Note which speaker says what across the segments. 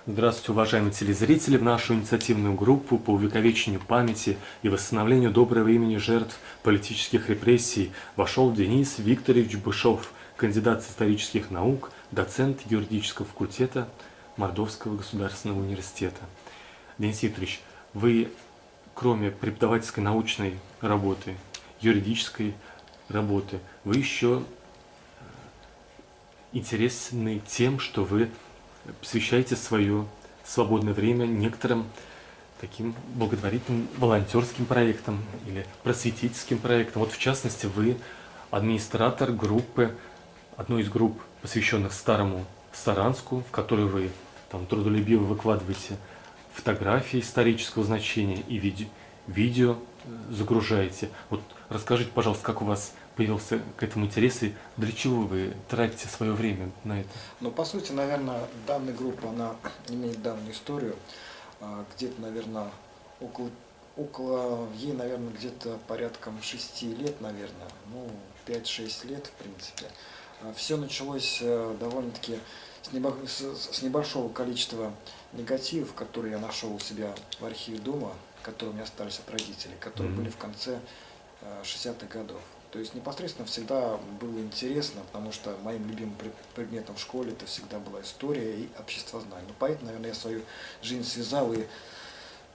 Speaker 1: Здравствуйте, уважаемые телезрители! В нашу инициативную группу по увековечению памяти и восстановлению доброго имени жертв политических репрессий вошел Денис Викторович Бышов, кандидат исторических наук, доцент юридического факультета Мордовского государственного университета. Денис Викторович, вы, кроме преподавательской научной работы, юридической работы, вы еще интересны тем, что вы посвящаете свое свободное время некоторым таким благотворительным волонтерским проектам или просветительским проектам. Вот в частности, вы администратор группы, одной из групп, посвященных Старому Саранску, в которой вы там трудолюбиво выкладываете фотографии исторического значения и видео загружаете. Вот расскажите, пожалуйста, как у вас появился к этому интерес и для чего вы тратите свое время на это?
Speaker 2: Ну, по сути, наверное, данная группа, она имеет давнюю историю. Где-то, наверное, ей, наверное, где-то порядком 6 лет, наверное, ну, 5-6 лет, в принципе. Все началось довольно-таки с небольшого количества негативов, которые я нашел у себя в архиве дома, которые у меня остались от родителей, которые были в конце 60-х годов. То есть непосредственно всегда было интересно, потому что моим любимым предметом в школе это всегда была история и обществознание. Но поэтому, наверное, я свою жизнь связал и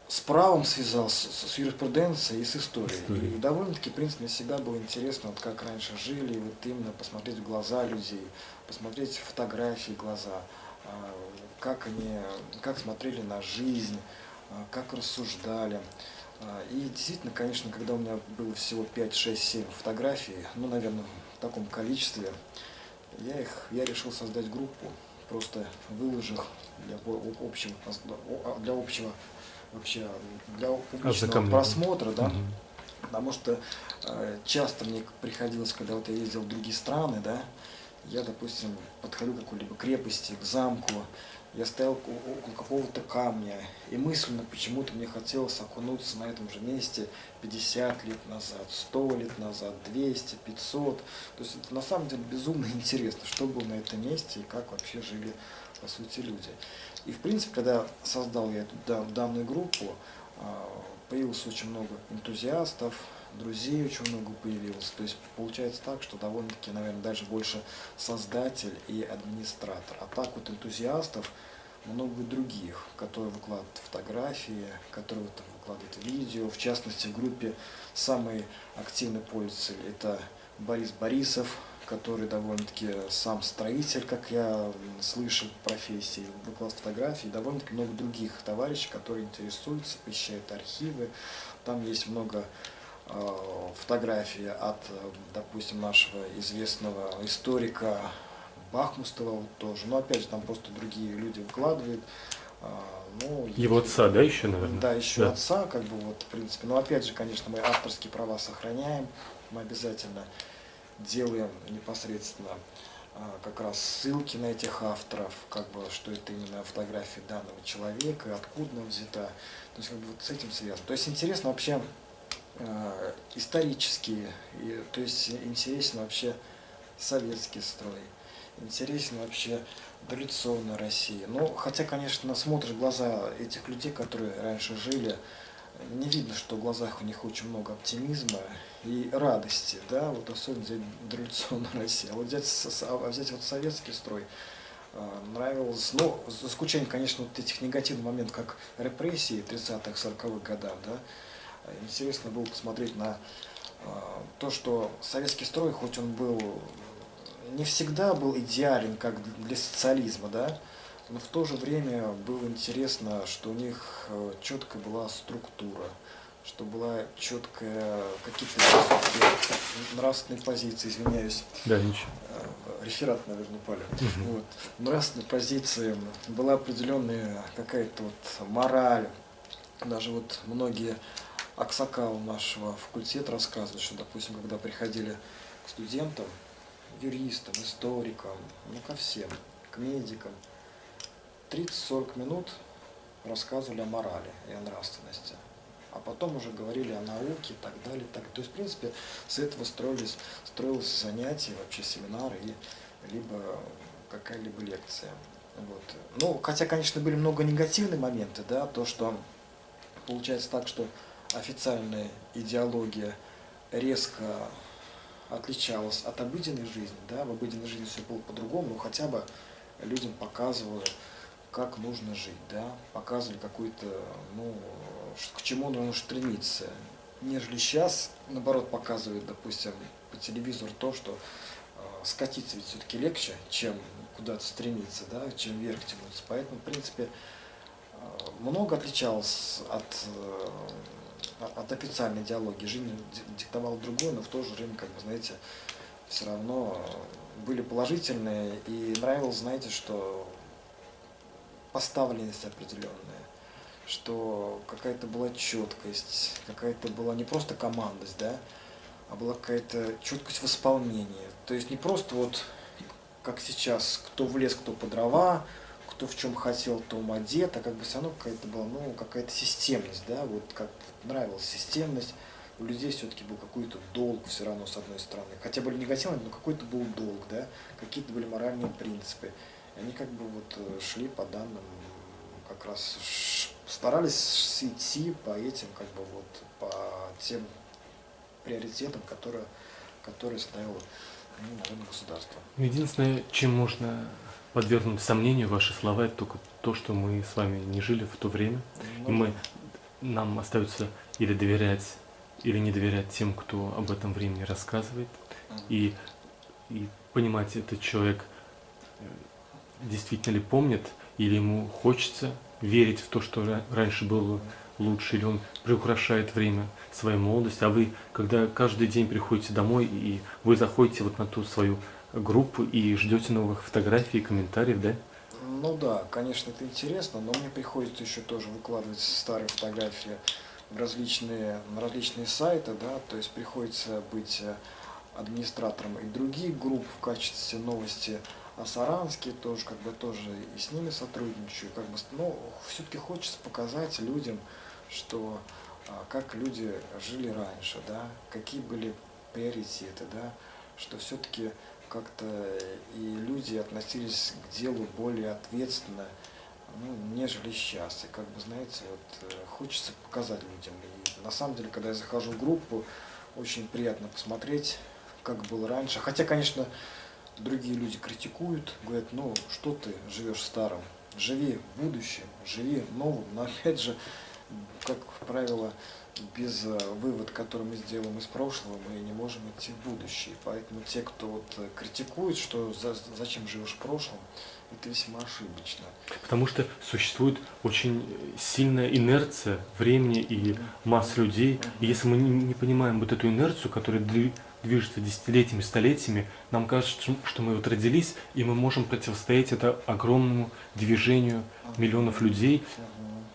Speaker 2: с правом связал, с юриспруденцией и с историей. И довольно-таки, в принципе, мне всегда было интересно, вот как раньше жили, вот именно посмотреть в глаза людей, посмотреть фотографии глаза, как смотрели на жизнь, как рассуждали. И действительно, конечно, когда у меня было всего 5, 6, 7 фотографий, ну, наверное, в таком количестве, я решил создать группу, просто выложил для общего вообще, для публичного просмотра, да, потому что часто мне приходилось, когда вот я ездил в другие страны, да, я, допустим, подходил к какой-либо крепости, к замку, я стоял около какого-то камня, и мысленно почему-то мне хотелось окунуться на этом же месте 50 лет назад, 100 лет назад, 200, 500. То есть это на самом деле безумно интересно, что было на этом месте и как вообще жили, по сути, люди. И, в принципе, когда создал я эту данную группу, появилось очень много энтузиастов, друзей очень много появилось. То есть получается так, что довольно-таки, наверное, даже больше создатель и администратор. А так вот энтузиастов много других, которые выкладывают фотографии, которые выкладывают видео. В частности, в группе самый активный пользователь это Борис Борисов, который довольно-таки сам строитель, как я слышал, профессии, выкладывает фотографии, и довольно-таки много других товарищей, которые интересуются, посещают архивы. Там есть много фотографии от, допустим, нашего известного историка Бахмустова вот тоже. Но опять же, там просто другие люди выкладывают. Ну,
Speaker 1: его отца, да, еще, наверное?
Speaker 2: Да, еще отца, как бы вот, в принципе. Но опять же, конечно, мы авторские права сохраняем. Мы обязательно делаем непосредственно как раз ссылки на этих авторов, как бы, что это именно фотография данного человека, откуда она взята. То есть, как бы вот с этим связано. То есть интересно вообще исторические, то есть интересен вообще советский строй, интересен вообще дореволюционная Россия. Ну, хотя, конечно, смотришь в глаза этих людей, которые раньше жили, не видно, что в глазах у них очень много оптимизма и радости, да, вот особенно взять дореволюционную Россию. А вот взять вот советский строй, нравилось, ну, за исключением, конечно, вот этих негативных моментов, как репрессии 30-х, 40-х годах, да. Интересно было посмотреть на то, что советский строй, хоть он был не всегда был идеален, как для социализма, да, но в то же время было интересно, что у них четкая была структура, что была четкая какие-то нравственные позиции, извиняюсь.
Speaker 1: Да, ничего.
Speaker 2: Реферат, наверное, упали. Вот. Нравственные позиции, была определенная какая-то вот мораль, даже вот многие аксакалы нашего факультета рассказывают, что, допустим, когда приходили к студентам, юристам, историкам, ну ко всем, к медикам, 30-40 минут рассказывали о морали и о нравственности, а потом уже говорили о науке и так далее. То есть, в принципе, с этого строилось занятия, вообще семинары, и либо какая-либо лекция. Вот. Ну, хотя, конечно, были много негативных моментов, да, то, что получается так, что официальная идеология резко отличалась от обыденной жизни, да, в обыденной жизни все было по-другому, но хотя бы людям показывали, как нужно жить, да, показывали какой-то, ну, к чему нужно стремиться, нежели сейчас, наоборот, показывают, допустим, по телевизору то, что скатиться ведь все-таки легче, чем куда-то стремиться, да, чем вверх тянуться. Поэтому, в принципе, много отличалось от официальной идеологии. Жизнь диктовала другое, но в то же время, как бы, знаете, все равно были положительные. И нравилось, знаете, что поставленность определенная, что какая-то была четкость, какая-то была не просто командность, да, а была какая-то четкость в исполнении. То есть не просто вот, как сейчас, кто в лес, кто по дрова, кто в чем хотел, том одет, а как бы все равно какая-то была, ну, какая-то системность, да, вот как нравилась системность. У людей все-таки был какой-то долг все равно, с одной стороны. Хотя были негативные, но какой-то был долг, да, какие-то были моральные принципы. И они как бы вот шли по данным, как раз старались идти по этим, как бы вот, по тем приоритетам, которые ставило, ну, наверное, государство.
Speaker 1: Единственное, чем можно подвергнуть сомнению ваши слова, это только то, что мы с вами не жили в то время,
Speaker 2: Ну,
Speaker 1: и нам остается или доверять, или не доверять тем, кто об этом времени рассказывает, и понимать, этот человек действительно ли помнит, или ему хочется верить в то, что раньше было лучше, или он приукрашает время своей молодости, а вы, когда каждый день приходите домой, и вы заходите вот на ту свою группу и ждете новых фотографий, комментариев, да?
Speaker 2: ну да, конечно, это интересно, но мне приходится еще тоже выкладывать старые фотографии на различные сайты, да, то есть приходится быть администратором и других групп в качестве новости о Саранске, тоже как бы тоже и с ними сотрудничаю, как бы, но все-таки хочется показать людям, что как люди жили раньше, да, какие были приоритеты, да, что все-таки как-то и люди относились к делу более ответственно, ну, нежели сейчас. И как бы, знаете, вот хочется показать людям. И на самом деле, когда я захожу в группу, очень приятно посмотреть, как было раньше. Хотя, конечно, другие люди критикуют, говорят, ну, что ты живешь старым, живи будущим, живи новым. Но опять же, как правило, без вывода, который мы сделаем из прошлого, мы не можем идти в будущее. Поэтому те, кто вот критикует, что зачем живешь в прошлом, это весьма ошибочно.
Speaker 1: Потому что существует очень сильная инерция времени и масс людей. И если мы не понимаем вот эту инерцию, которая движется десятилетиями, столетиями, нам кажется, что мы вот родились, и мы можем противостоять это огромному движению миллионов людей.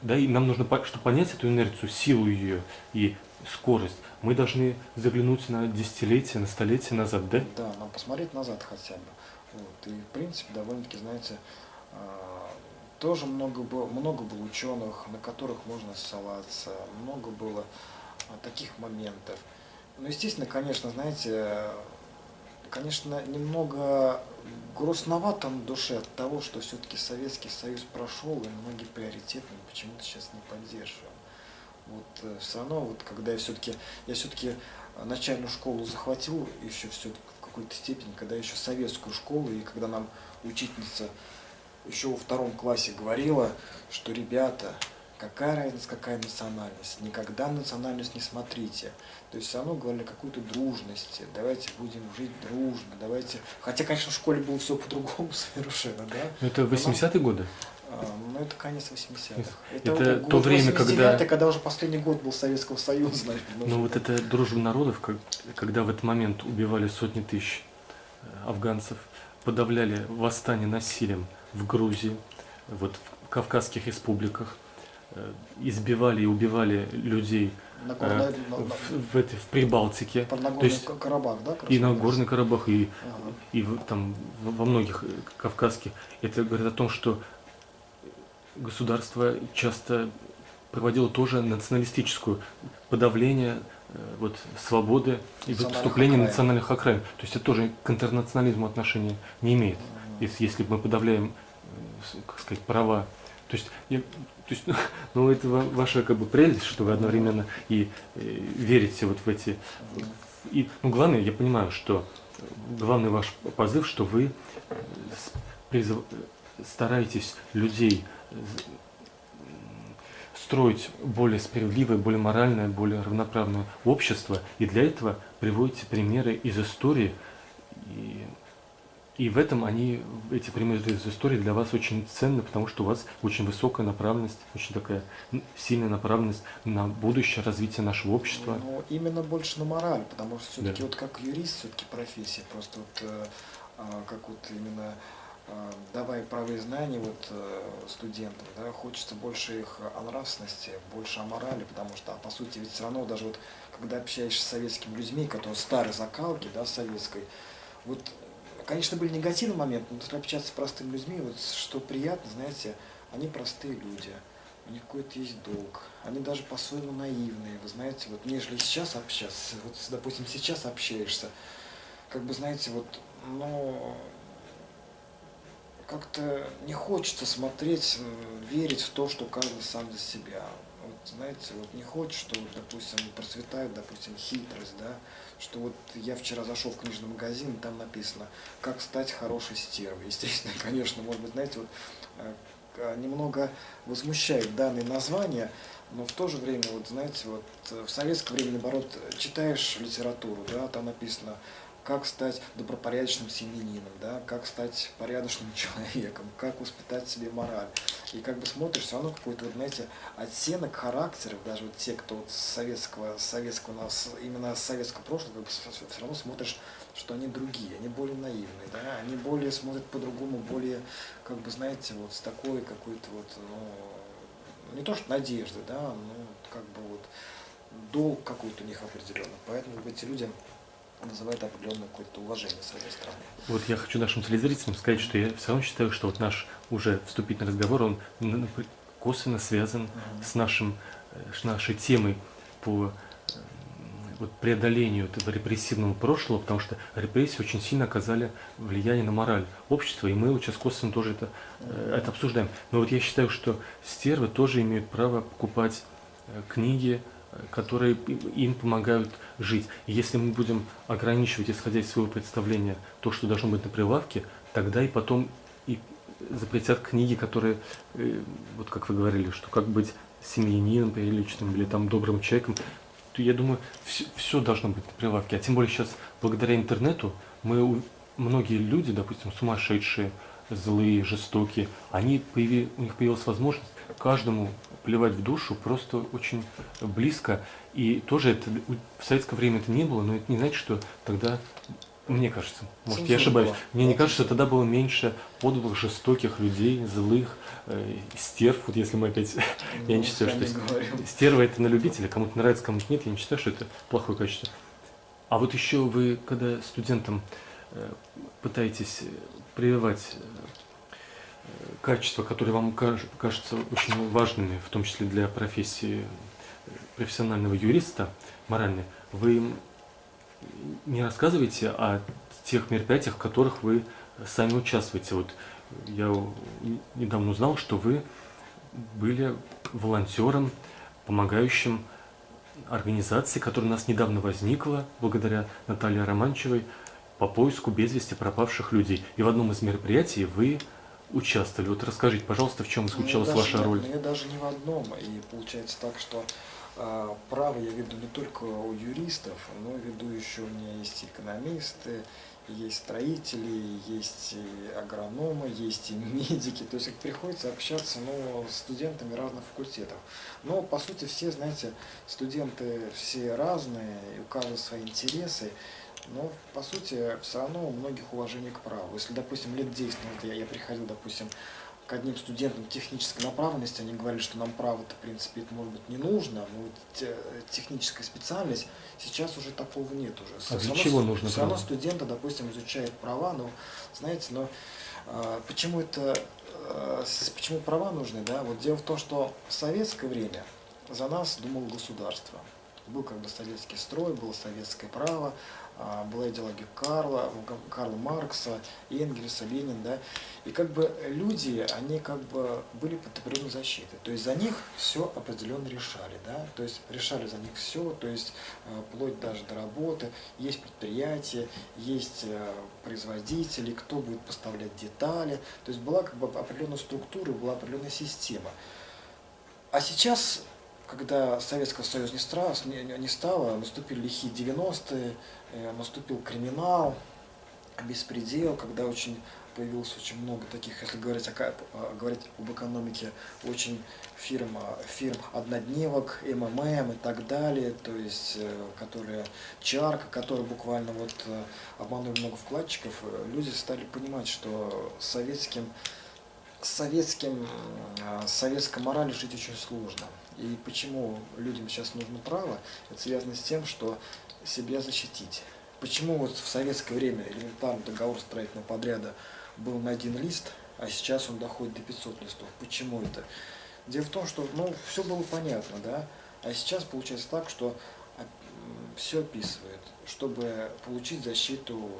Speaker 1: Да, и нам нужно, чтобы понять эту инерцию, силу ее и скорость, мы должны заглянуть на десятилетия, на столетия назад, да?
Speaker 2: Да, нам посмотреть назад хотя бы. Вот. И в принципе, довольно-таки, знаете, тоже много было ученых, на которых можно ссылаться, много было таких моментов. Ну, естественно, конечно, знаете, конечно, немного грустновато на душе от того, что все-таки Советский Союз прошел, и многие приоритеты мы почему-то сейчас не поддерживаем. Вот все равно, вот когда я все-таки начальную школу захватил еще все в какой-то степени, когда еще советскую школу, и когда нам учительница еще во 2 классе говорила, что ребята, какая разница, какая национальность, никогда национальность не смотрите. То есть все равно говорили о какой-то дружности, давайте будем жить дружно, давайте... Хотя, конечно, в школе было все по-другому совершенно, да?
Speaker 1: Это 80-е годы?
Speaker 2: Ну, это конец 80-х.
Speaker 1: Это то время,
Speaker 2: когда уже последний год был Советского Союза, наверное.
Speaker 1: Ну вот это дружба народов, когда в этот момент убивали сотни тысяч афганцев, подавляли восстание насилием в Грузии, вот в Кавказских республиках, избивали и убивали людей в Прибалтике.
Speaker 2: Про Нагорный Карабах, да?
Speaker 1: И Нагорный Карабах, и там во многих кавказских. Это говорит о том, что государство часто проводило тоже националистическое подавление вот, свободы и выступления национальных окраин. То есть это тоже к интернационализму отношения не имеет. Если мы подавляем как сказать, права. То есть, ну, это ваша как бы прелесть, что вы одновременно и верите вот в эти... И, ну, главное, я понимаю, что главный ваш позыв, что вы стараетесь людей строить более справедливое, более моральное, более равноправное общество, и для этого приводите примеры из истории, и в этом эти примеры из истории для вас очень ценны, потому что у вас очень высокая направленность, очень такая сильная направленность на будущее развитие нашего общества.
Speaker 2: Ну, именно больше на мораль, потому что все-таки вот как юрист, все-таки профессия, просто вот как вот именно давая правые знания вот студентам, да, хочется больше их о нравственности, больше о морали, потому что, по сути, ведь все равно даже вот, когда общаешься с советскими людьми, которые старой закалки, да, советской, вот, конечно, были негативные моменты, но если общаться с простыми людьми, вот что приятно, знаете, они простые люди, у них какой-то есть долг, они даже по-своему наивные, вы знаете, вот нежели сейчас общаться, вот, допустим, сейчас общаешься, как бы, знаете, вот, ну, как-то не хочется смотреть, верить в то, что каждый сам за себя. Вот, знаете, вот не хочешь, что, допустим, процветает, допустим, хитрость, да, что вот я вчера зашел в книжный магазин, и там написано, как стать хорошей стервой. Естественно, конечно, может быть, знаете, вот немного возмущает данные названия, но в то же время, вот знаете, вот в советское время, наоборот, читаешь литературу, да, там написано, как стать добропорядочным семьянином, да, как стать порядочным человеком, как воспитать себе мораль. И как бы смотришь, все равно какой-то, вот, знаете, оттенок характеров, даже вот те, кто вот советского именно советского прошлого, как бы все равно смотришь, что они другие, они более наивные, да, они более смотрят по-другому, более, как бы, знаете, вот с такой какой-то вот, ну, не то что надежды, да, ну, как бы вот долг какой-то у них определенный. Поэтому эти люди называет определенное какое-то уважение с своей стороны.
Speaker 1: Вот я хочу нашим телезрителям сказать, что я все равно считаю, что вот наш уже вступительный разговор, он косвенно связан с нашей темой по вот, преодолению этого репрессивного прошлого, потому что репрессии очень сильно оказали влияние на мораль общества, и мы вот сейчас косвенно тоже это обсуждаем. Но вот я считаю, что стервы тоже имеют право покупать книги, которые им помогают жить. И если мы будем ограничивать, исходя из своего представления, то, что должно быть на прилавке, тогда и потом и запретят книги, которые, вот как вы говорили, что как быть семьянином приличным или там добрым человеком, то я думаю, все должно быть на прилавке. А тем более сейчас, благодаря интернету, многие люди, допустим, сумасшедшие, злые, жестокие, у них появилась возможность каждому плевать в душу просто очень близко. И тоже это в советское время это не было, но это не значит, что тогда, мне кажется, может я ошибаюсь, мне не кажется, что тогда было меньше подвигов жестоких людей, злых, стерв. Вот если мы опять, я не считаю, что стерва это на любителя, кому-то нравится, кому-то нет, я не считаю, что это плохое качество. А вот еще вы, когда студентам пытаетесь прививать качества, которые вам кажутся очень важными, в том числе для профессии профессионального юриста, моральной, вы им не рассказываете о тех мероприятиях, в которых вы сами участвуете. Вот я недавно узнал, что вы были волонтером, помогающим организации, которая у нас недавно возникла, благодаря Наталье Романчевой, по поиску без вести пропавших людей. И в одном из мероприятий вы участвовали. Вот расскажите, пожалуйста, в чем заключалась ваша роль?
Speaker 2: Я даже не в одном. И получается так, что право я веду не только у юристов, но веду еще у меня есть экономисты, есть строители, есть и агрономы, есть и медики. То есть приходится общаться с студентами разных факультетов. Но по сути все, знаете, студенты все разные, и у каждого свои интересы. Но, по сути, все равно у многих уважение к праву. Если, допустим, лет 10 назад я приходил, допустим, к одним студентам технической направленности, они говорили, что нам право-то, в принципе, это, может быть, не нужно, но вот техническая специальность, сейчас уже такого нет уже.
Speaker 1: А для чего нужно
Speaker 2: все равно студенты, допустим, изучают права, но, знаете, почему права нужны, да? Вот дело в том, что в советское время за нас думало государство. Был как бы советский строй, было советское право, была идеология Карла Маркса, Энгельса, Ленина, да, и как бы люди, они как бы были под определенной защитой, то есть за них все определенно решали, да, то есть решали за них все, то есть вплоть даже до работы, есть предприятия, есть производители, кто будет поставлять детали, то есть была как бы определенная структура, была определенная система. А сейчас, когда Советского Союза не стало, наступили лихие 90-е, наступил криминал, беспредел, когда появилось очень много таких, если говорить об экономике, очень фирм однодневок, МММ и так далее, то есть, которые чарка, которые буквально обманули много вкладчиков, люди стали понимать, что советской морали жить очень сложно. И почему людям сейчас нужно право, это связано с тем, что себя защитить. Почему вот в советское время элементарный договор строительного подряда был на 1 лист, а сейчас он доходит до 500 листов? Почему это? Дело в том, что все было понятно, да, а сейчас получается так, что все описывает, чтобы получить защиту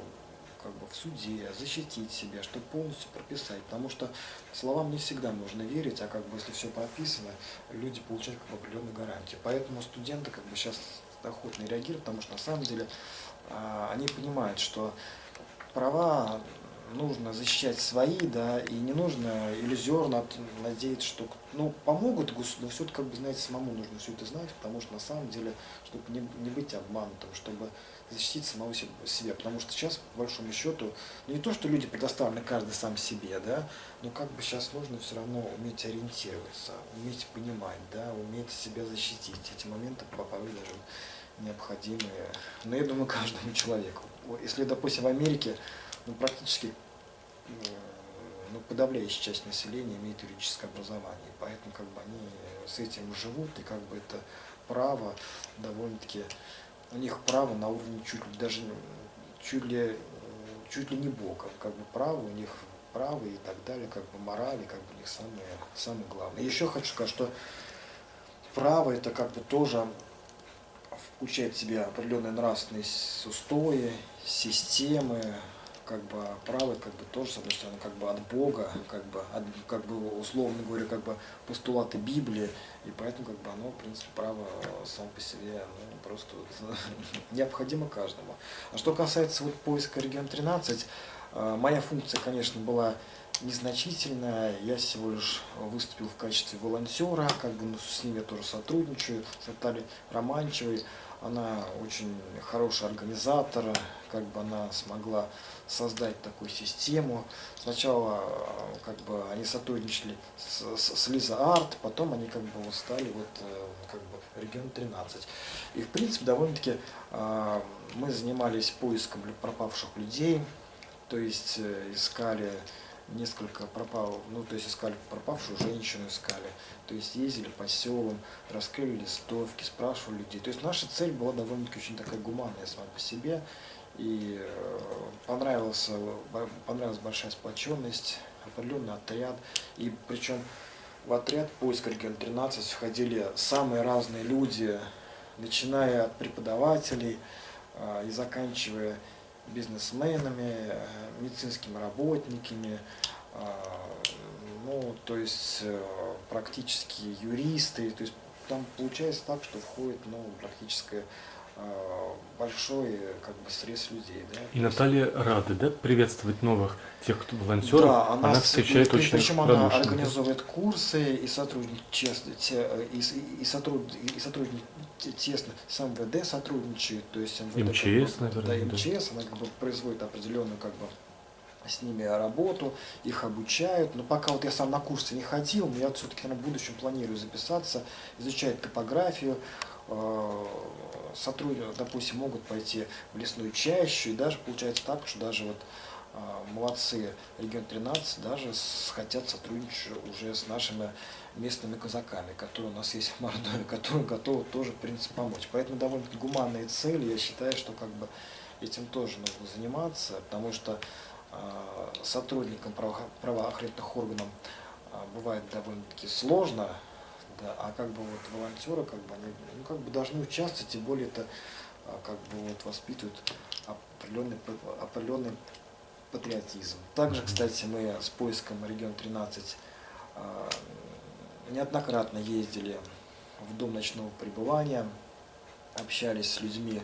Speaker 2: как бы в суде, защитить себя, чтобы полностью прописать, потому что словам не всегда можно верить, а как бы если все прописано, люди получают как бы определенную гарантию. Поэтому студенты как бы сейчас охотно реагируют, потому что на самом деле они понимают, что права нужно защищать свои, да, и не нужно иллюзорно надеяться, что помогут государству, но все это, как бы, знаете, самому нужно все это знать, потому что на самом деле, чтобы не быть обманутым, чтобы защитить самого себя, потому что сейчас, по большому счету, не то, что люди предоставлены каждый сам себе, да, но как бы сейчас нужно все равно уметь ориентироваться, уметь понимать, да, уметь себя защитить. Эти моменты порой даже необходимые, но я думаю, каждому человеку. Если, допустим, в Америке практически подавляющая часть населения имеет юридическое образование, поэтому как бы они с этим живут, и как бы это право довольно-таки, у них право на уровне чуть ли не Бога, как бы право у них право и так далее, как бы мораль, и как бы у них самое главное. И еще хочу сказать, что право это как бы тоже включает в себя определенные нравственные устои, системы, как бы право, как бы тоже, с одной стороны, как бы от Бога, как бы условно говоря, как бы постулаты Библии, и поэтому как бы оно, в принципе, право само по себе просто необходимо каждому. А что касается поиска регион 13, моя функция, конечно, была незначительная, я всего лишь выступил в качестве волонтера, как бы с ними я тоже сотрудничаю, с Натальей Романчевой. Она очень хороший организатор, как бы она смогла создать такую систему. Сначала как бы они сотрудничали с Лиза Арт, потом они как бы стали как бы регион 13. И в принципе довольно-таки мы занимались поиском пропавших людей, то есть искали искали пропавшую женщину, то есть ездили по селам, раскрыли листовки, спрашивали людей. То есть наша цель была довольно-таки очень такая гуманная сама по себе, и понравилась большая сплоченность, определенный отряд, и причем в отряд поиска регион 13 входили самые разные люди, начиная от преподавателей и заканчивая бизнесменами, медицинскими работниками, то есть практически юристы, то есть там получается так, что входит практически большой как бы срез людей. Да?
Speaker 1: И Наталья рада, да, приветствовать новых тех, кто волонтеров.
Speaker 2: Да,
Speaker 1: она встречает очень
Speaker 2: причем она
Speaker 1: радушно.
Speaker 2: организовывает курсы и сотрудничает тесно с МВД сотрудничает, то есть МВД,
Speaker 1: МЧС, наверное.
Speaker 2: Да, МЧС, она как бы производит определенную как бы с ними работу, их обучают. Но пока я сам на курсы не ходил, но я все-таки в будущем планирую записаться, изучать топографию. Сотрудники, допустим, могут пойти в лесную чащу, и даже получается так, что даже молодцы регион 13 даже хотят сотрудничать уже с нашими местными казаками, которые у нас есть в Мордовии, которые готовы тоже, в принципе, помочь. Поэтому довольно-таки гуманные цели, я считаю, что как бы этим тоже нужно заниматься, потому что сотрудникам правоохранительных органов бывает довольно-таки сложно, да, а как бы волонтеры, как бы они должны участвовать, тем более это как бы вот воспитывают определенный патриотизм. Также, кстати, мы с поиском регион 13 неоднократно ездили в дом ночного пребывания, общались с людьми,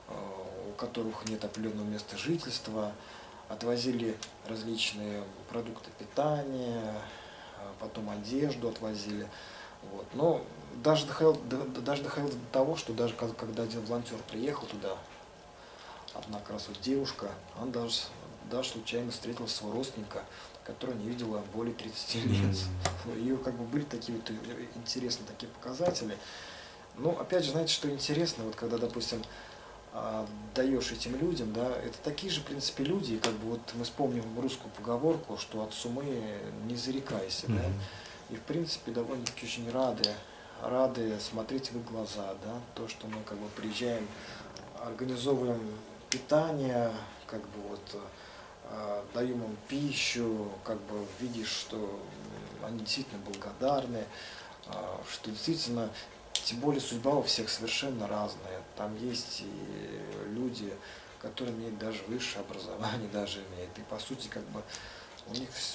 Speaker 2: у которых нет определенного места жительства, отвозили различные продукты питания, потом одежду отвозили. Вот. Но даже доходило до того, что даже когда один волонтер приехал туда, одна как раз вот девушка, она даже случайно встретила своего родственника, которого не видела более 30 лет. И как бы были такие вот интересные такие показатели. Ну, опять же, знаете, что интересно, вот когда, допустим, даешь этим людям, да, это такие же, в принципе, люди, как бы вот мы вспомним русскую поговорку, что от сумы не зарекайся, да, и, в принципе, довольно-таки очень рады смотреть в их глаза, да, то, что мы как бы приезжаем, организовываем питание, как бы вот даем им пищу, как бы видишь, что они действительно благодарны, что действительно, тем более судьба у всех совершенно разная. Там есть и люди, которые имеют даже высшее образование, даже имеют. И по сути, как бы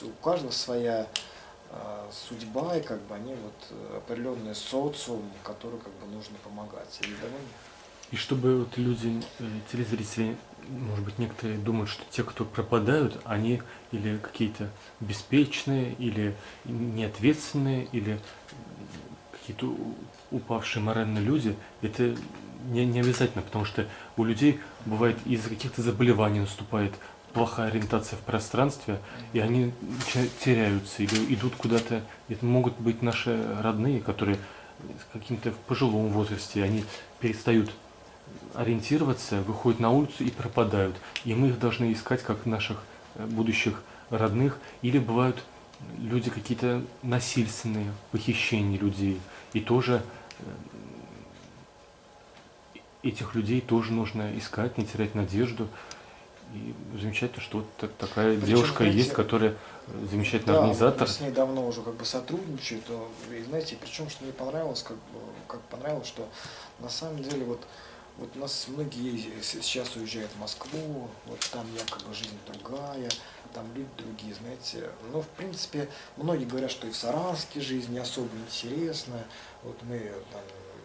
Speaker 2: у каждого своя судьба, и как бы они вот определенный социум, который как бы нужно помогать. И довольно...
Speaker 1: И чтобы вот люди, телезрители, может быть, некоторые думают, что те, кто пропадают, они или какие-то беспечные, или неответственные, или какие-то упавшие моральные люди, это не обязательно, потому что у людей бывает из-за каких-то заболеваний наступает плохая ориентация в пространстве, и они теряются или идут куда-то. Это могут быть наши родные, которые каким-то в пожилом возрасте, они перестают ориентироваться, выходят на улицу и пропадают. И мы их должны искать как наших будущих родных. Или бывают люди какие-то насильственные, похищения людей. И тоже этих людей тоже нужно искать, не терять надежду. И замечательно, что вот такая девушка, знаете, есть, которая замечательный организатор.
Speaker 2: Мы с ней давно уже как бы сотрудничают. И знаете, причем, что мне понравилось, как понравилось, что на самом деле вот у нас многие сейчас уезжают в Москву, вот там якобы жизнь другая, там люди другие, знаете. Но в принципе многие говорят, что и в Саранске жизнь не особо интересная. Вот мы там,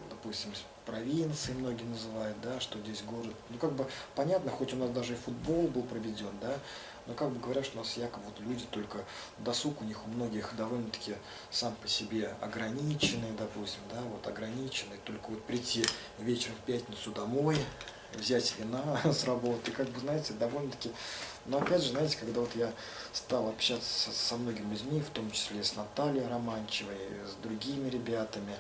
Speaker 2: допустим, провинции многие называют, да, что здесь город. Ну как бы понятно, хоть у нас даже и футбол был проведен, да, но как бы говорят, что у нас якобы вот люди только досуг у них у многих довольно-таки сам по себе ограниченный, допустим, да, вот ограниченный, только вот прийти вечером в пятницу домой, взять вина с работы, как бы, знаете, довольно-таки, но опять же, знаете, когда вот я стал общаться со многими людьми, в том числе с Натальей Романчевой, с другими ребятами,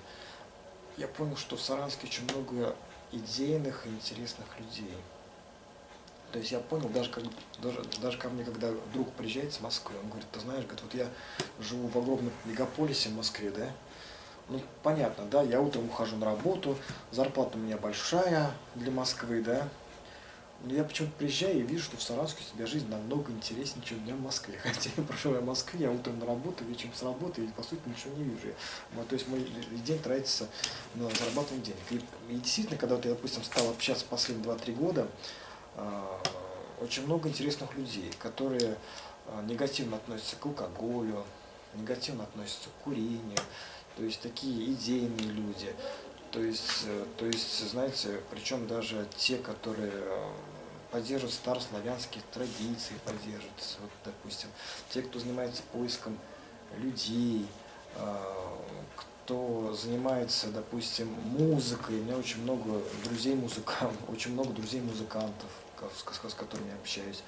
Speaker 2: я понял, что в Саранске очень много идейных и интересных людей. То есть я понял, даже ко мне, когда друг приезжает с Москвы, он говорит, ты знаешь, говорит, вот я живу в огромном мегаполисе в Москве, да, ну понятно, да, я утром ухожу на работу, зарплата у меня большая для Москвы, да, но я почему-то приезжаю и вижу, что в Саранске у тебя жизнь намного интереснее, чем у меня в Москве. Хотя я проживаю в Москве, я утром на работу, вечером с работы, и по сути ничего не вижу. То есть мой день тратится на зарабатывание денег. И действительно, когда вот я, допустим, стал общаться последние 2-3 года, очень много интересных людей, которые негативно относятся к алкоголю, негативно относятся к курению, то есть такие идейные люди. То есть, знаете, причем даже те, которые поддерживают старославянские традиции, поддерживают, вот, допустим, те, кто занимается поиском людей, кто занимается, допустим, музыкой. У меня очень много друзей-музыкантов, с которыми я общаюсь.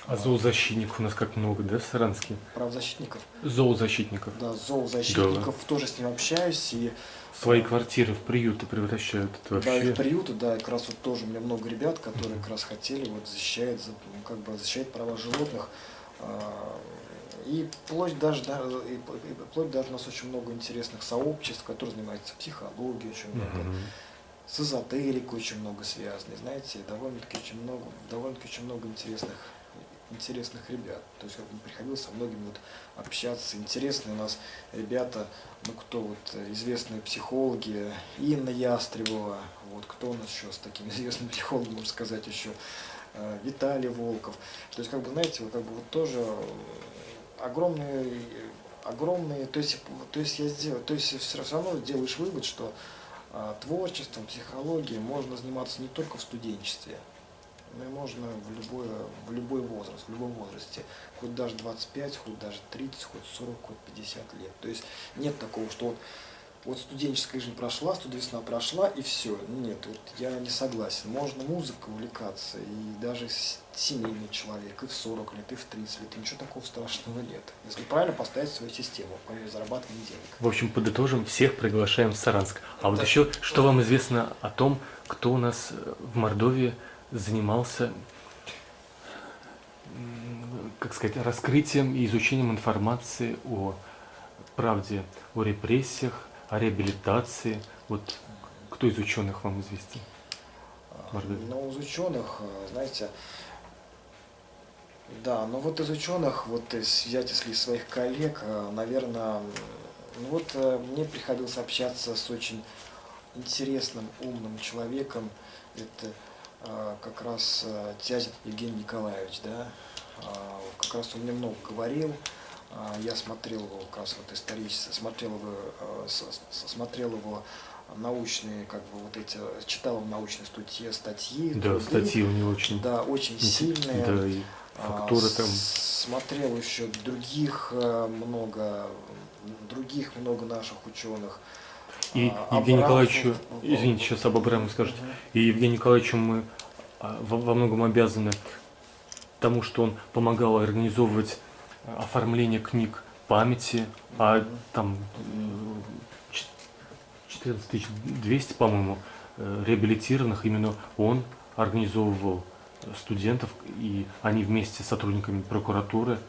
Speaker 1: А зоозащитников у нас как много, да, в Саранске?
Speaker 2: Правозащитников?
Speaker 1: Зоозащитников.
Speaker 2: Да, зоозащитников, да. Тоже с ним общаюсь. И
Speaker 1: свои квартиры в приюты превращают. Это вообще...
Speaker 2: Да, и в приюты, да, как раз вот тоже у меня много ребят, которые как раз хотели вот защищать права животных. И вплоть даже у нас очень много интересных сообществ, которые занимаются психологией, очень много, с эзотерикой очень много связано, знаете, довольно-таки очень много интересных ребят. То есть как бы приходилось со многими вот общаться. Интересные у нас ребята, ну кто вот известные психологи, Инна Ястребова, вот кто у нас еще с таким известным психологом, можно сказать, еще Виталий Волков. То есть, как бы, знаете, вот, как бы, вот тоже огромные, то есть я сделал, то есть все равно делаешь вывод, что творчеством, психологией можно заниматься не только в студенчестве, но и можно в любой возраст, в любом возрасте, хоть даже 25, хоть даже 30, хоть 40, хоть 50 лет. То есть нет такого, что вот студенческая жизнь прошла, студвесна прошла и все. Нет, вот я не согласен. Можно музыкой увлекаться, и даже семейный человек, и в 40 лет, и в 30 лет, и ничего такого страшного нет. Если правильно поставить свою систему, по мере зарабатывания денег.
Speaker 1: В общем, подытожим, всех приглашаем в Саранск. А вот еще, что вам известно о том, кто у нас в Мордовии занимался, как сказать, раскрытием и изучением информации о правде, о репрессиях, о реабилитации? Вот кто из ученых вам известен?
Speaker 2: Ну, из ученых, знаете, да, но вот из ученых, вот взять, если своих коллег, наверное, ну вот мне приходилось общаться с очень интересным, умным человеком. Это как раз Тязин Евгений Николаевич, да, как раз он мне много говорил. Я смотрел его как раз вот исторически, смотрел его научные, как бы вот эти, читал научные статьи.
Speaker 1: Да,
Speaker 2: труды,
Speaker 1: статьи у него очень,
Speaker 2: да, очень сильные.
Speaker 1: Да, и фактура там.
Speaker 2: Смотрел еще других много наших ученых.
Speaker 1: И Евгению Николаевичу, извините, сейчас об Абрамове скажете, и Евгению Николаевичу мы во многом обязаны тому, что он помогал организовывать оформление книг памяти, а там 14 200, по-моему, реабилитированных именно он организовывал студентов, и они вместе с сотрудниками прокуратуры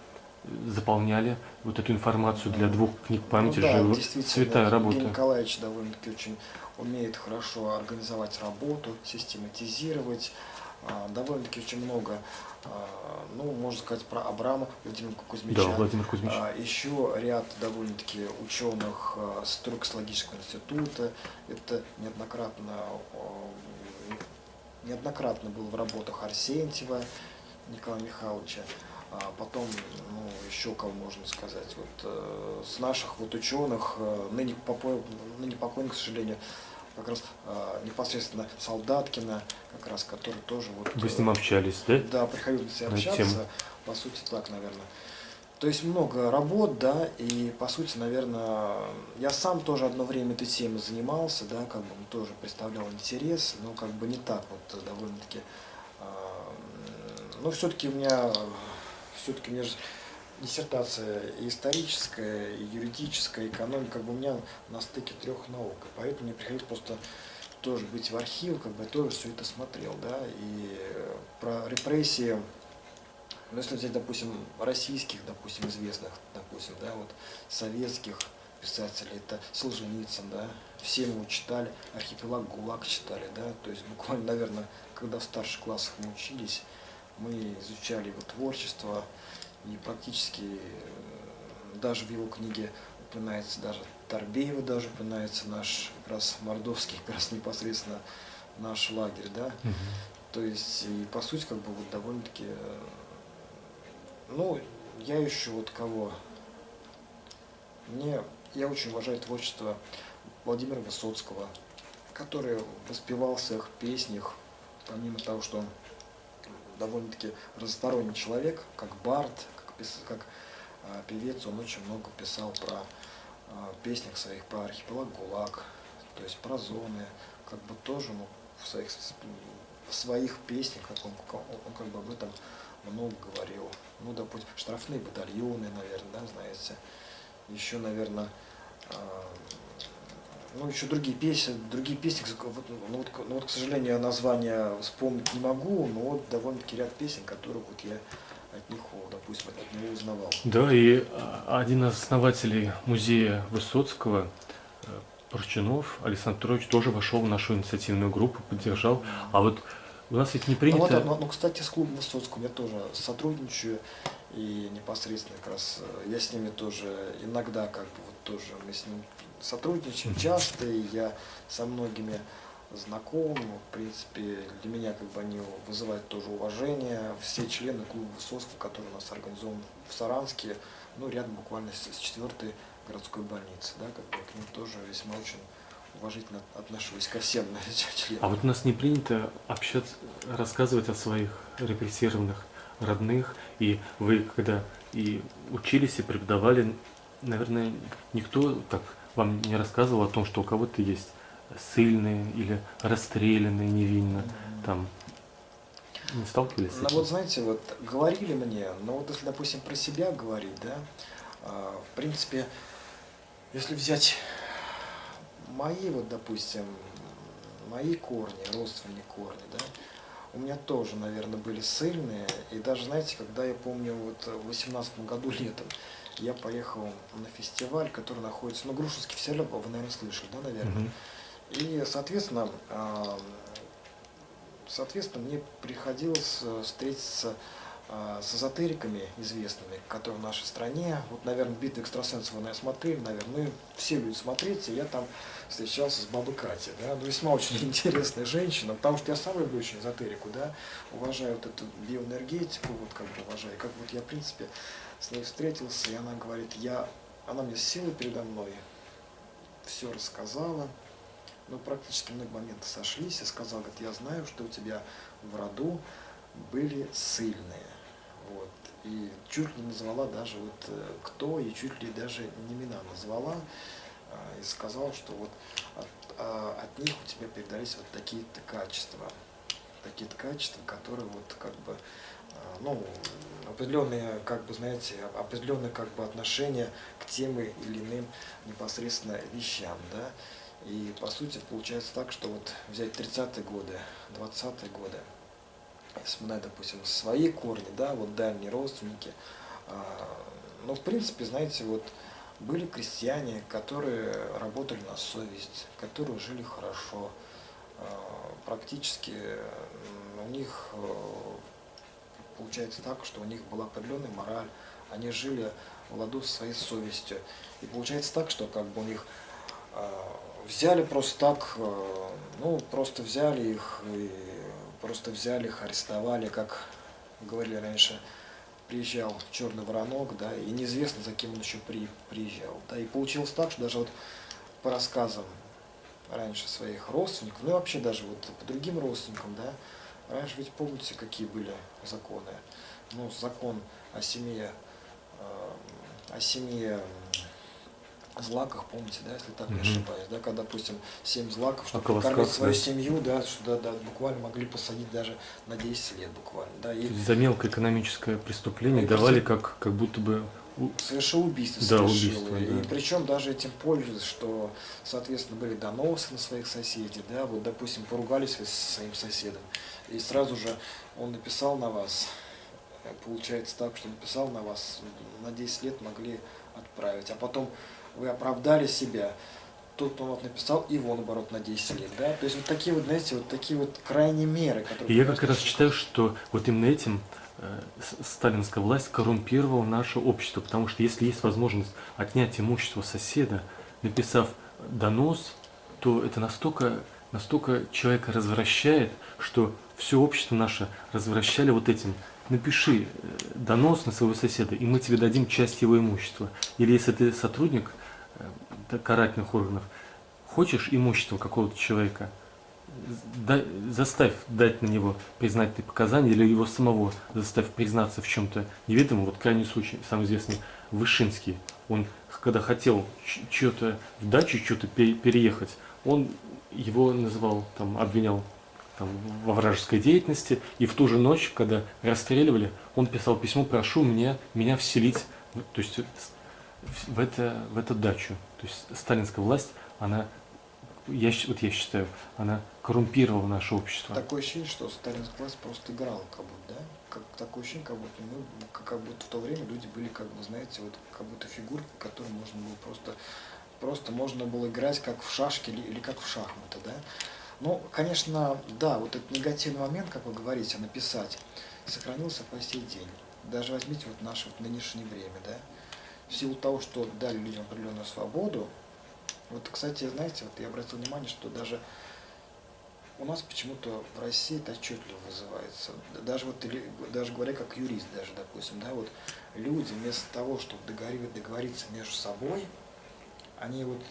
Speaker 1: заполняли вот эту информацию для 2 книг памяти.
Speaker 2: Ну, да,
Speaker 1: святая работа.
Speaker 2: Евгений Николаевич довольно-таки очень умеет хорошо организовать работу, систематизировать. Довольно-таки очень много, ну, можно сказать, про Абрама Владимира Кузьмича.
Speaker 1: Да, Владимир Кузьмич.
Speaker 2: Еще ряд довольно-таки ученых Историко-социологического института. Это неоднократно был в работах Арсентьева Николая Михайловича. Потом, ну, еще кого можно сказать, вот с наших вот ученых, ныне покойных, к сожалению, как раз непосредственно Солдаткина, как раз, который тоже вот...
Speaker 1: Вы с ним общались, да?
Speaker 2: Да, приходилось общаться, по сути, так, наверное. То есть много работ, да, и, по сути, наверное, я сам тоже одно время этой темой занимался, да, как бы тоже представлял интерес, но как бы не так вот довольно-таки... Но все-таки у меня же диссертация и историческая, и юридическая, и экономика, как бы у меня на стыке 3 наук, и поэтому мне приходилось просто тоже быть в архиве, как бы я тоже все это смотрел, да, и про репрессии, ну, если взять, допустим, российских, допустим, известных, допустим, да, вот советских писателей, это Солженицын, да, все мы его читали, «Архипелаг ГУЛАГ» читали, да, то есть буквально, наверное, когда в старших классах мы учились, мы изучали его творчество, и практически даже в его книге упоминается даже Торбеева, даже упоминается наш как раз мордовский, как раз непосредственно наш лагерь, да. То есть, и по сути, как бы вот довольно-таки, ну, я еще вот кого, я очень уважаю творчество Владимира Высоцкого, который воспевал в своих песнях, помимо того, что он довольно-таки разносторонний человек, как бард, как певец, он очень много писал про песнях своих, про архипелаг ГУЛАГ, то есть про зоны, как бы тоже, ну, в своих песнях, он как бы об этом много говорил. Ну, допустим, штрафные батальоны, наверное, да, знаете. Еще, наверное, ну, еще другие песни, ну, вот, к сожалению, название вспомнить не могу, но вот довольно-таки ряд песен, которых вот я от них, допустим, от него узнавал.
Speaker 1: Да, и один из основателей музея Высоцкого, Порчунов Александр Петрович, тоже вошел в нашу инициативную группу, поддержал. А вот у нас ведь не принято...
Speaker 2: Ну, кстати, с клубом Высоцкого я тоже сотрудничаю, и непосредственно как раз я с ними тоже иногда, как бы, вот тоже мы с ним сотрудничаем часто, и я со многими знаком, в принципе, для меня как бы они вызывают тоже уважение. Все члены клуба Высоцкого, который у нас организован в Саранске, ну, рядом буквально с 4-й городской больницы, да, как бы к ним тоже весьма очень уважительно отношусь ко всем членам.
Speaker 1: А вот у нас не принято общаться, рассказывать о своих репрессированных родных, и вы, когда и учились, и преподавали, наверное, никто так вам не рассказывал о том, что у кого-то есть ссыльные или расстрелянные невинно, там, не сталкивались с
Speaker 2: Ну
Speaker 1: этим?
Speaker 2: вот знаете, вот говорили мне, но вот если, допустим, про себя говорить, да, в принципе, если взять мои, вот, допустим, мои корни, родственные корни, да, у меня тоже, наверное, были ссыльные, и даже, знаете, когда я помню, вот в 18 году летом я поехал на фестиваль, который находится, ну, Грушинский фестиваль, вы, наверное, слышали, да, наверное,
Speaker 1: Мгм.
Speaker 2: и, соответственно, мне приходилось встретиться с эзотериками известными, которые в нашей стране. Вот, наверное, «Битву экстрасенсов» вы, наверное, смотрели, наверное, все люди смотрите. Я там встречался с бабой Катей, да, ну, весьма очень интересная женщина, потому что я сам люблю очень эзотерику, да, уважаю вот эту биоэнергетику, вот как бы уважаю. Как вот я, в принципе, с ней встретился, и она говорит, она мне села передо мной, все рассказала. Мы практически в многие моменты сошлись и сказал, говорит, я знаю, что у тебя в роду были ссыльные. Вот. И чуть ли не назвала даже вот кто, и чуть ли даже не имена назвала, и сказала, что вот от них у тебя передались вот такие-то качества, которые вот как бы, ну, определенные, как бы, знаете, определенное как бы отношение к тем или иным непосредственно вещам, да. И по сути получается так, что вот взять 30-е годы, 20-е годы, вспоминать, допустим, свои корни, да, вот дальние родственники, ну, в принципе, знаете, вот были крестьяне, которые работали на совесть, которые жили хорошо, практически у них получается так, что у них была определенная мораль, они жили в ладу со своей совестью. И получается так, что как бы у них взяли просто так, ну, просто взяли их, и просто взяли их, арестовали, как говорили раньше, приезжал черный воронок, да, и неизвестно, за кем он еще приезжал. Да, и получилось так, что даже вот по рассказам раньше своих родственников, ну и вообще даже вот по другим родственникам, да, раньше ведь помните, какие были законы? Ну, закон о семи злаках, помните, да, если так не ошибаюсь, да, когда, допустим, 7 злаков, чтобы прокормить свою семью, да, что, да, буквально могли посадить даже на 10 лет буквально, да. И
Speaker 1: за мелкое экономическое преступление давали как будто бы...
Speaker 2: Совершил убийство,
Speaker 1: Да,
Speaker 2: совершил.
Speaker 1: убийство,
Speaker 2: И
Speaker 1: да.
Speaker 2: причем даже этим пользуясь, что, соответственно, были доносы на своих соседей, да, вот, допустим, поругались вы со своим соседом, и сразу же он написал на вас, получается так, что написал на вас, на 10 лет могли отправить, а потом вы оправдали себя, тут он вот написал его, наоборот, на 10 лет, да, то есть вот такие вот, знаете, вот такие вот крайние меры, которые...
Speaker 1: И я как раз считаю, что вот именно этим сталинская власть коррумпировала наше общество, потому что если есть возможность отнять имущество соседа, написав донос, то это настолько человека развращает, что все общество наше развращали вот этим. Напиши донос на своего соседа, и мы тебе дадим часть его имущества. Или если ты сотрудник карательных органов, хочешь имущество какого-то человека, заставь дать на него признательные показания или его самого заставь признаться в чем-то неведомом. Вот крайний случай, самый известный, Вышинский. Он, когда хотел что-то в дачу, что-то переехать, он его называл, там, обвинял там, во вражеской деятельности. И в ту же ночь, когда расстреливали, он писал письмо: прошу меня вселить, то есть, в эту дачу. То есть сталинская власть, она, я считаю, она коррумпировала наше общество.
Speaker 2: Такое ощущение, что сталинская власть просто играла, как будто, да? Такое ощущение, как будто как будто в то время люди были, как бы, знаете, вот как будто фигурки, которые можно было просто можно было играть как в шашки или как в шахматы, да? Ну, конечно, да, вот этот негативный момент, как вы говорите, написать, сохранился по сей день. Даже возьмите вот наше вот нынешнее время, да? В силу того, что дали людям определенную свободу. Вот, кстати, знаете, вот я обратил внимание, что даже у нас почему-то в России это отчетливо вызывается. Даже вот, даже говоря как юрист, даже, допустим, да, вот люди вместо того, чтобы договориться между собой, они вот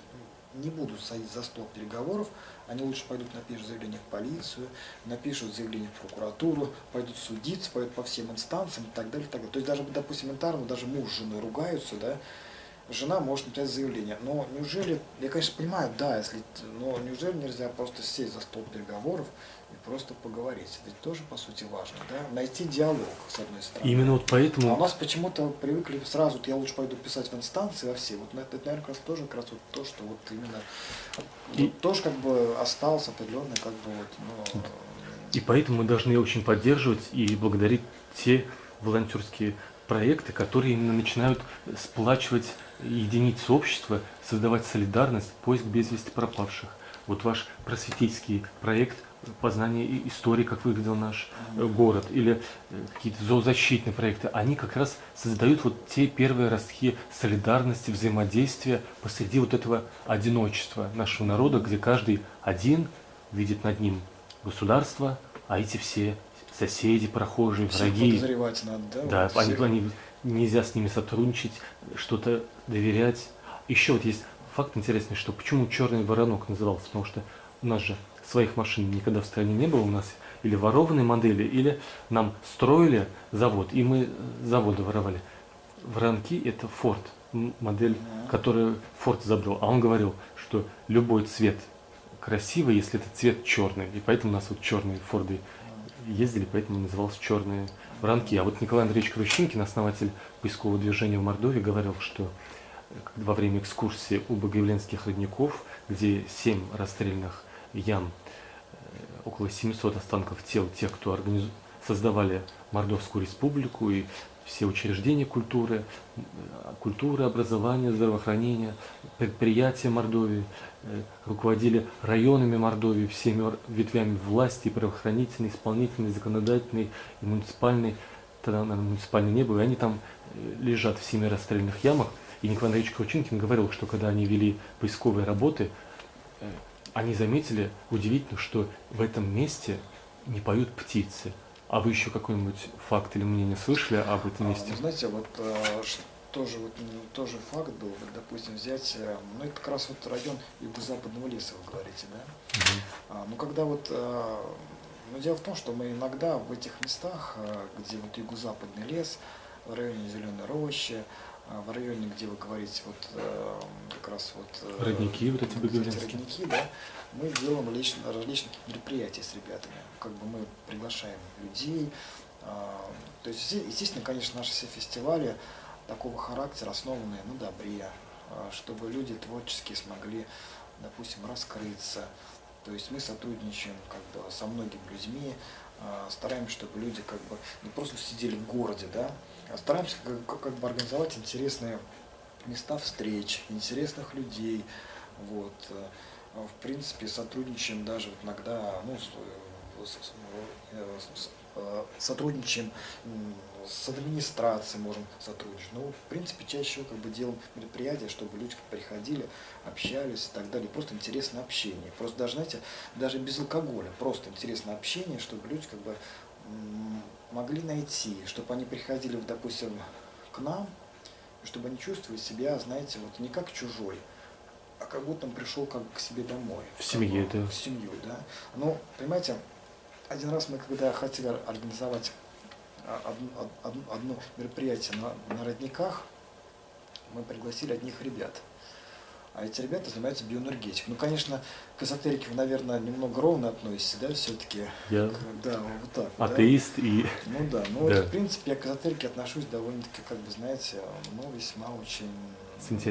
Speaker 2: не будут садиться за стол переговоров, они лучше пойдут напишут заявление в полицию, напишут заявление в прокуратуру, пойдут судиться, пойдут по всем инстанциям и так далее, и так далее. То есть даже, допустим, элементарно, даже муж с женой ругаются, да, жена может написать заявление. Но неужели, я, конечно, понимаю, да, но неужели нельзя просто сесть за стол переговоров и просто поговорить? Это ведь тоже, по сути, важно, да? Найти диалог, с одной стороны.
Speaker 1: Именно вот поэтому...
Speaker 2: А у нас почему-то привыкли сразу, я лучше пойду писать в инстанции во все. Вот это, наверное, как раз тоже как раз вот то, что вот именно вот тоже как бы осталось определенное, как бы вот,
Speaker 1: И поэтому мы должны очень поддерживать и благодарить те волонтерские проекты, которые именно начинают сплачивать единицы общества, создавать солидарность, поиск без вести пропавших. Вот ваш просветительский проект познание истории, как выглядел наш город, или какие-то зоозащитные проекты, они как раз создают вот те первые ростки солидарности, взаимодействия посреди вот этого одиночества нашего народа, где каждый один видит над ним государство, а эти все соседи, прохожие, враги.
Speaker 2: Подозревать надо,
Speaker 1: да? Да,
Speaker 2: вот
Speaker 1: они, нельзя с ними сотрудничать, что-то доверять. Еще вот есть факт интересный, что почему черный воронок назывался, потому что у нас же своих машин никогда в стране не было, у нас или ворованные модели, или нам строили завод, и мы заводы воровали. Воронки – это Ford, модель, которую Ford забрал. А он говорил, что любой цвет красивый, если это цвет черный. И поэтому у нас вот черные Форды ездили, поэтому назывался черные воронки. А вот Николай Андреевич Крущинкин, основатель поискового движения в Мордовии, говорил, что во время экскурсии у Богоявленских родников, где 7 расстрельных ям, около 700 останков тел тех, кто создавали Мордовскую республику и все учреждения культуры, образования, здравоохранения, предприятия Мордовии, руководили районами Мордовии, всеми ветвями власти, правоохранительной, исполнительной, законодательной и муниципальной. Тогда, наверное, муниципальной не было, и они там лежат в 7 расстрельных ямах. И Николай Андреевич Кручинкин говорил, что когда они вели поисковые работы, они заметили удивительно, что в этом месте не поют птицы. А вы еще какой-нибудь факт или мнение слышали об этом месте?
Speaker 2: Знаете, вот тоже факт был, вот, допустим, взять, ну это как раз вот район юго-западного леса, вы говорите, да? Ну когда вот, ну дело в том, что мы иногда в этих местах, где вот юго-западный лес, в районе Зеленой рощи, в районе, где вы говорите, вот как раз вот
Speaker 1: родники, вот эти богоявленские
Speaker 2: родники, да, мы делаем различные мероприятия с ребятами. Как бы мы приглашаем людей. То есть, естественно, конечно, наши все фестивали такого характера, основанные на добре, чтобы люди творческие смогли, допустим, раскрыться. То есть мы сотрудничаем как бы со многими людьми, стараемся, чтобы люди как бы не просто сидели в городе, да, а стараемся как бы организовать интересные места встреч, интересных людей. Вот. В принципе, сотрудничаем даже иногда, ну, сотрудничаем с администрацией, можем сотрудничать. Ну, в принципе, чаще всего как бы делаем мероприятия, чтобы люди приходили, общались и так далее. Просто интересное общение. Просто даже, знаете, даже без алкоголя, просто интересное общение, чтобы люди как бы могли найти, чтобы они приходили, допустим, к нам, чтобы они чувствовали себя, знаете, вот не как чужой, а как будто он пришел как к себе домой.
Speaker 1: В семье, да.
Speaker 2: В семью, да. Ну, понимаете, один раз мы когда хотели организовать одно мероприятие на родниках, мы пригласили одних ребят. А эти ребята занимаются биоэнергетикой. Ну, конечно, к эзотерике вы, наверное, немного ровно относитесь, да, все-таки?
Speaker 1: Я
Speaker 2: да, вот так.
Speaker 1: атеист
Speaker 2: да?
Speaker 1: и...
Speaker 2: Ну да, ну
Speaker 1: да.
Speaker 2: Вот, в принципе, я к эзотерике отношусь довольно-таки, как бы, знаете, ну, весьма очень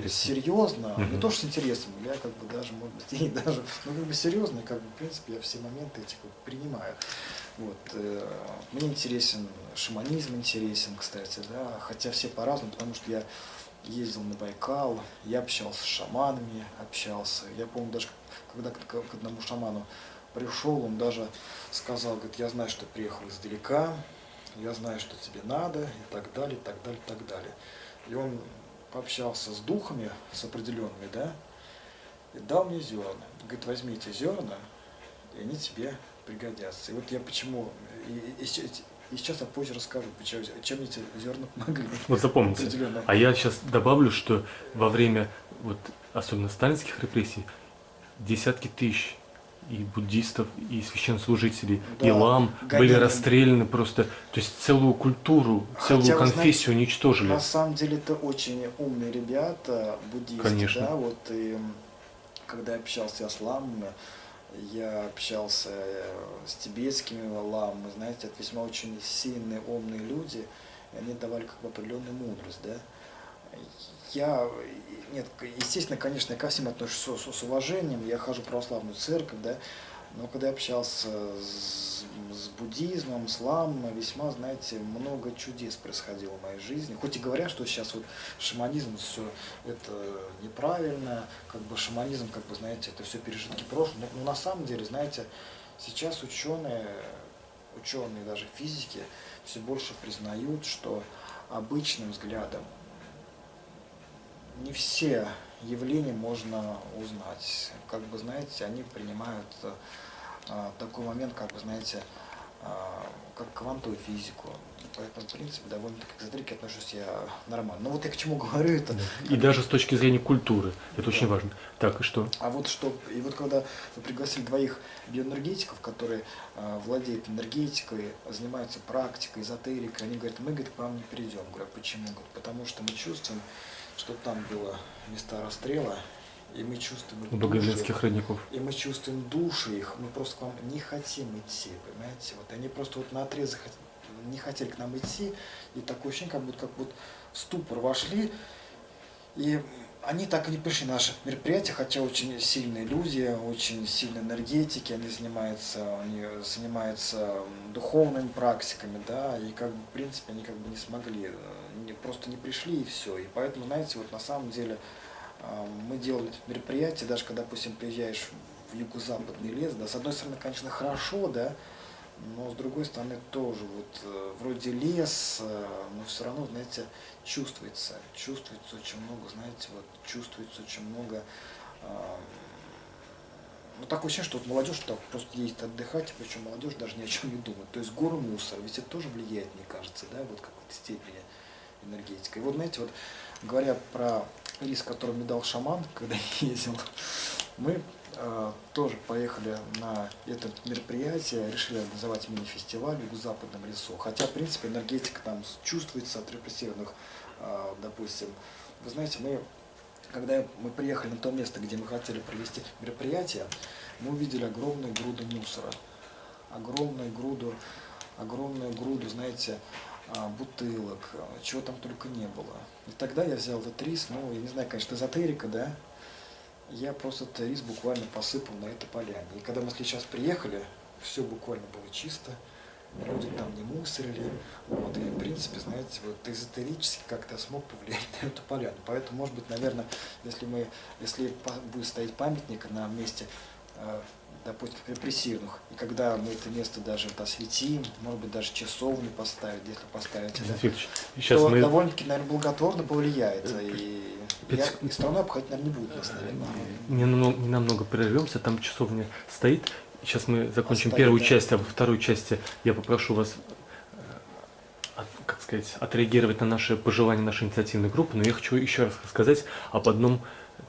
Speaker 2: серьезно. Не то, что с интересом, я как бы даже, может быть, и даже, ну, как бы серьезно, и как бы, в принципе, я все моменты этих вот принимаю. Вот, мне интересен шаманизм, интересен, кстати, да, хотя все по-разному, потому что я ездил на Байкал, я общался с шаманами, Я помню, даже когда к одному шаману пришел, он даже сказал, говорит, я знаю, что ты приехал издалека, я знаю, что тебе надо, и так далее, и так далее, и так далее. И он пообщался с духами, с определенными, да, и дал мне зерна. Говорит, возьмите зерна и они тебе пригодятся. И вот я почему, и сейчас я позже расскажу, чем эти зерна помогли.
Speaker 1: Вот запомните. А я сейчас добавлю, что во время, вот, особенно сталинских репрессий, десятки тысяч и буддистов, и священнослужителей,
Speaker 2: да,
Speaker 1: и лам были расстреляны просто, то есть целую культуру, целую конфессию уничтожили.
Speaker 2: На самом деле это очень умные ребята, буддисты.
Speaker 1: Конечно.
Speaker 2: Да, вот и когда я общался с ламами, я общался с тибетскими ламами, знаете, это весьма очень сильные, умные люди, и они давали как бы определенную мудрость, да. Нет, естественно, конечно, я ко всем отношусь с уважением, я хожу в православную церковь, да, но когда я общался с буддизмом, с ламой, весьма, знаете, много чудес происходило в моей жизни. Хоть и говорят, что сейчас вот шаманизм, все это неправильно, как бы шаманизм, как бы, знаете, это все пережитки прошлого, но на самом деле, знаете, сейчас ученые даже физики, все больше признают, что обычным взглядом не все явления можно узнать. Как бы, знаете, они принимают такой момент, как бы, знаете, как квантовую физику. Поэтому, в принципе, довольно-таки к эзотерике отношусь я нормально. Но вот я к чему говорю это...
Speaker 1: И даже с точки зрения культуры. Это очень важно. Так, и что?
Speaker 2: И вот когда вы пригласили двоих биоэнергетиков, которые владеют энергетикой, занимаются практикой, эзотерикой, они говорят, мы, говорит, к вам не придем. Говорю, почему? Говорят, потому что мы чувствуем, что там было места расстрела, и мы чувствуем
Speaker 1: у богоявленских родников.
Speaker 2: И мы чувствуем души их, мы просто к вам не хотим идти, понимаете? Вот они просто вот наотрез не хотели к нам идти, и такое ощущение, как будто в ступор вошли, и они так и не пришли на наше мероприятие, хотя очень сильные люди, очень сильные энергетики, они занимаются духовными практиками, да, и как бы, в принципе, они как бы не смогли, просто не пришли и все. И поэтому, знаете, вот на самом деле мы делали мероприятие, даже когда, допустим, приезжаешь в юго-западный лес, да, с одной стороны, конечно, хорошо, да, но с другой стороны тоже вот вроде лес, но все равно, знаете, чувствуется очень много, знаете, вот чувствуется очень много, ну такое ощущение, что вот молодежь так просто ездит отдыхать, причем молодежь даже ни о чем не думает. То есть горы мусора, ведь это тоже влияет, мне кажется, да, вот в какой-то степени энергетика. И вот, знаете, вот говоря про риск, который мне дал шаман, когда я ездил, мы тоже поехали на это мероприятие, решили организовать мини-фестиваль в юго-западном лесу. Хотя, в принципе, энергетика там чувствуется от репрессированных, допустим. Вы знаете, когда мы приехали на то место, где мы хотели провести мероприятие, мы увидели огромную груду мусора. Огромную груду, знаете, бутылок, чего там только не было. И тогда я взял этот рис, ну, я не знаю, конечно, эзотерика, да, я просто этот рис буквально посыпал на этой поляне. И когда мы сейчас приехали, все буквально было чисто, люди там не мусорили, вот, и в принципе, знаете, вот эзотерически как-то смог повлиять на эту поляну. Поэтому, может быть, наверное, если будет стоять памятник на месте, допустим, репрессированных, и когда мы это место даже осветим, может быть, даже часовню поставить, если поставить, то довольно-таки, наверное, благотворно повлияет. И страну обходить, наверное, не будет нас, наверное.
Speaker 1: Не намного прервемся, там часовня стоит. Сейчас мы закончим первую часть, а во второй части я попрошу вас, как сказать, отреагировать на наши пожелания нашей инициативной группы, но я хочу еще раз рассказать об одном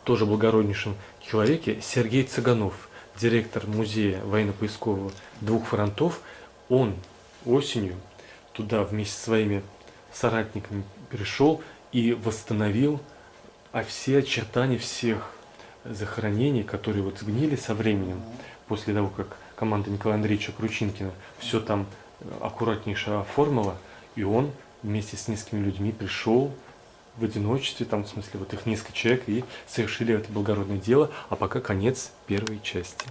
Speaker 1: тоже благороднейшем человеке, Сергей Цыганов, директор музея военно-поискового двух фронтов. Он осенью туда вместе со своими соратниками пришел и восстановил все очертания всех захоронений, которые вот сгнили со временем, после того, как команда Николая Андреевича Кручинкина все там аккуратнейше оформила, и он вместе с несколькими людьми пришел в одиночестве, там, в смысле, вот их несколько человек, и совершили это благородное дело, а пока конец первой части.